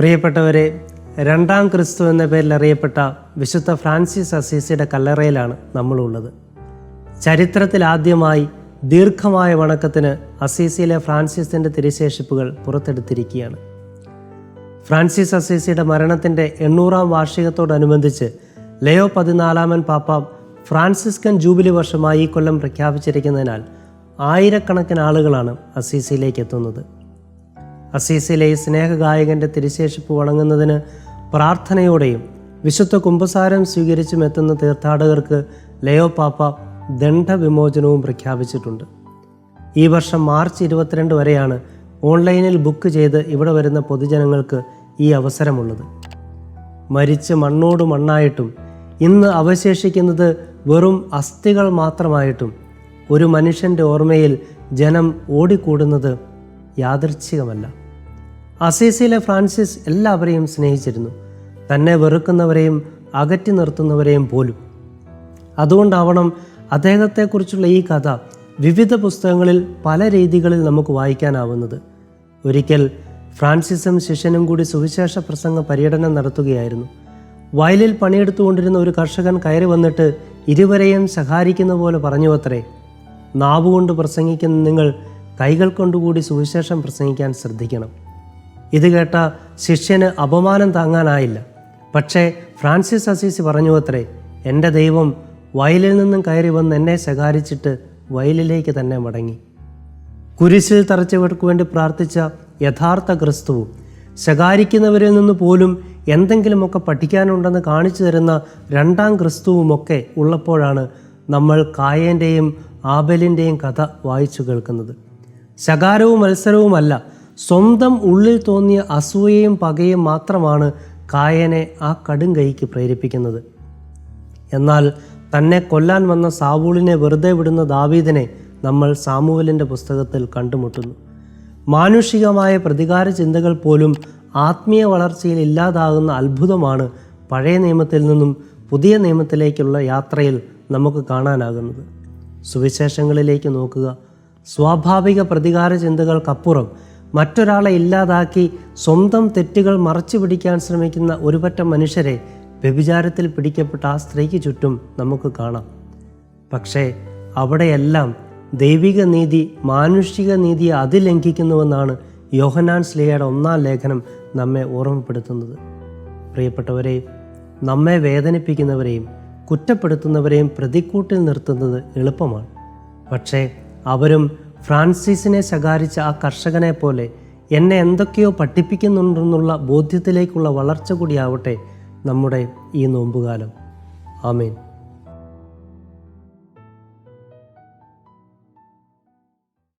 പ്രിയപ്പെട്ടവരെ, രണ്ടാം ക്രിസ്തു എന്ന പേരിൽ അറിയപ്പെട്ട വിശുദ്ധ ഫ്രാൻസിസ് അസീസിയുടെ കല്ലറയിലാണ് നമ്മളുള്ളത്. ചരിത്രത്തിൽ ആദ്യമായി ദീർഘമായ വണക്കത്തിന് അസീസിയിലെ ഫ്രാൻസിസിൻ്റെ തിരുശേഷിപ്പുകൾ പുറത്തെടുത്തിരിക്കുകയാണ്. ഫ്രാൻസിസ് അസീസിയുടെ മരണത്തിൻ്റെ 800-ാം വാർഷികത്തോടനുബന്ധിച്ച് ലയോ 14 പാപ്പ ഫ്രാൻസിസ്കൻ ജൂബിലി വർഷമായി ഈ കൊല്ലം പ്രഖ്യാപിച്ചിരിക്കുന്നതിനാൽ ആയിരക്കണക്കിന് ആളുകളാണ് അസീസിയിലേക്ക് എത്തുന്നത്. അസീസിലെ ഈ സ്നേഹഗായകൻ്റെ തിരുശേഷിപ്പ് വണങ്ങുന്നതിന് പ്രാർത്ഥനയോടെയും വിശുദ്ധ കുമ്പസാരം സ്വീകരിച്ചും എത്തുന്ന തീർത്ഥാടകർക്ക് ലയോ പാപ്പ ദണ്ഡവിമോചനവും പ്രഖ്യാപിച്ചിട്ടുണ്ട്. ഈ വർഷം മാർച്ച് 22 വരെയാണ് ഓൺലൈനിൽ ബുക്ക് ചെയ്ത് ഇവിടെ വരുന്ന പൊതുജനങ്ങൾക്ക് ഈ അവസരമുള്ളത്. മരിച്ച് മണ്ണോട് മണ്ണായിട്ടും ഇന്ന് അവശേഷിക്കുന്നത് വെറും അസ്ഥികൾ മാത്രമായിട്ടും ഒരു മനുഷ്യൻ്റെ ഓർമ്മയിൽ ജനം ഓടിക്കൂടുന്നത് യാദൃച്ഛികമല്ല. അസീസിയിലെ ഫ്രാൻസിസ് എല്ലാവരെയും സ്നേഹിച്ചിരുന്നു, തന്നെ വെറുക്കുന്നവരെയും അകറ്റി നിർത്തുന്നവരെയും പോലും. അതുകൊണ്ടാവണം അദ്ദേഹത്തെക്കുറിച്ചുള്ള ഈ കഥ വിവിധ പുസ്തകങ്ങളിൽ പല രീതികളിൽ നമുക്ക് വായിക്കാനാവുന്നത്. ഒരിക്കൽ ഫ്രാൻസിസും ശിഷ്യനും കൂടി സുവിശേഷ പ്രസംഗ പര്യടനം നടത്തുകയായിരുന്നു. വയലിൽ പണിയെടുത്തുകൊണ്ടിരുന്ന ഒരു കർഷകൻ കയറി വന്നിട്ട് ഇരുവരെയും സഹായിക്കുന്ന പോലെ പറഞ്ഞുവത്രേ, നാവുകൊണ്ട് പ്രസംഗിക്കുന്ന നിങ്ങൾ കൈകൾ കൊണ്ടുകൂടി സുവിശേഷം പ്രസംഗിക്കാൻ ശ്രദ്ധിക്കണം. ഇത് കേട്ട ശിഷ്യന് അപമാനം താങ്ങാനായില്ല. പക്ഷേ ഫ്രാൻസിസ് അസീസി പറഞ്ഞുവത്രേ, എൻ്റെ ദൈവം വയലിൽ നിന്നും കയറി വന്ന് എന്നെ ശകാരിച്ചിട്ട് വയലിലേക്ക് തന്നെ മടങ്ങി. കുരിശിൽ തറച്ചവർക്ക് വേണ്ടി പ്രാർത്ഥിച്ച യഥാർത്ഥ ക്രിസ്തുവും ശകാരിക്കുന്നവരിൽ നിന്ന് പോലും എന്തെങ്കിലുമൊക്കെ പഠിക്കാനുണ്ടെന്ന് കാണിച്ചു തരുന്ന രണ്ടാം ക്രിസ്തുവുമൊക്കെ ഉള്ളപ്പോഴാണ് നമ്മൾ കായേൻ്റെയും ആബേലിൻ്റെയും കഥ വായിച്ചു കേൾക്കുന്നത്. ശകാരവും മത്സരവുമല്ല, സ്വന്തം ഉള്ളിൽ തോന്നിയ അസൂയയും പകയും മാത്രമാണ് കായനെ ആ കടുംകൈക്ക് പ്രേരിപ്പിക്കുന്നത്. എന്നാൽ തന്നെ കൊല്ലാൻ വന്ന സാവൂളിനെ വെറുതെ വിടുന്ന ദാവീദിനെ നമ്മൾ സാമുവേലിൻ്റെ പുസ്തകത്തിൽ കണ്ടുമുട്ടുന്നു. മാനുഷികമായ പ്രതികാര ചിന്തകൾ പോലും ആത്മീയ വളർച്ചയിൽ ഇല്ലാതാകുന്ന അത്ഭുതമാണ് പഴയ നിയമത്തിൽ നിന്നും പുതിയ നിയമത്തിലേക്കുള്ള യാത്രയിൽ നമുക്ക് കാണാനാകുന്നത്. സുവിശേഷങ്ങളിലേക്ക് നോക്കുക. സ്വാഭാവിക പ്രതികാര ചിന്തകൾക്കപ്പുറം മറ്റൊരാളെ ഇല്ലാതാക്കി സ്വന്തം തെറ്റുകൾ മറച്ചു പിടിക്കാൻ ശ്രമിക്കുന്ന ഒരുപറ്റം മനുഷ്യരെ വ്യഭിചാരത്തിൽ പിടിക്കപ്പെട്ട ആ സ്ത്രീക്ക് ചുറ്റും നമുക്ക് കാണാം. പക്ഷേ അവിടെയെല്ലാം ദൈവിക നീതി മാനുഷിക നീതിയെ അതിലംഘിക്കുന്നുവെന്നാണ് യോഹന്നാൻ ശ്ലീഹയുടെ 1-ാം ലേഖനം നമ്മെ ഓർമ്മപ്പെടുത്തുന്നത്. പ്രിയപ്പെട്ടവരെ, നമ്മെ വേദനിപ്പിക്കുന്നവരെയും കുറ്റപ്പെടുത്തുന്നവരെയും പ്രതിക്കൂട്ടിൽ നിർത്തുന്നത് എളുപ്പമാണ്. പക്ഷേ അവരും ഫ്രാൻസിസിനെ ശകാരിച്ച ആ കർഷകനെ പോലെ എന്നെ എന്തൊക്കെയോ പഠിപ്പിക്കുന്നുണ്ടെന്നുള്ള ബോധ്യത്തിലേക്കുള്ള വളർച്ച കൂടിയാവട്ടെ നമ്മുടെ ഈ നോമ്പുകാലം. ആമേൻ.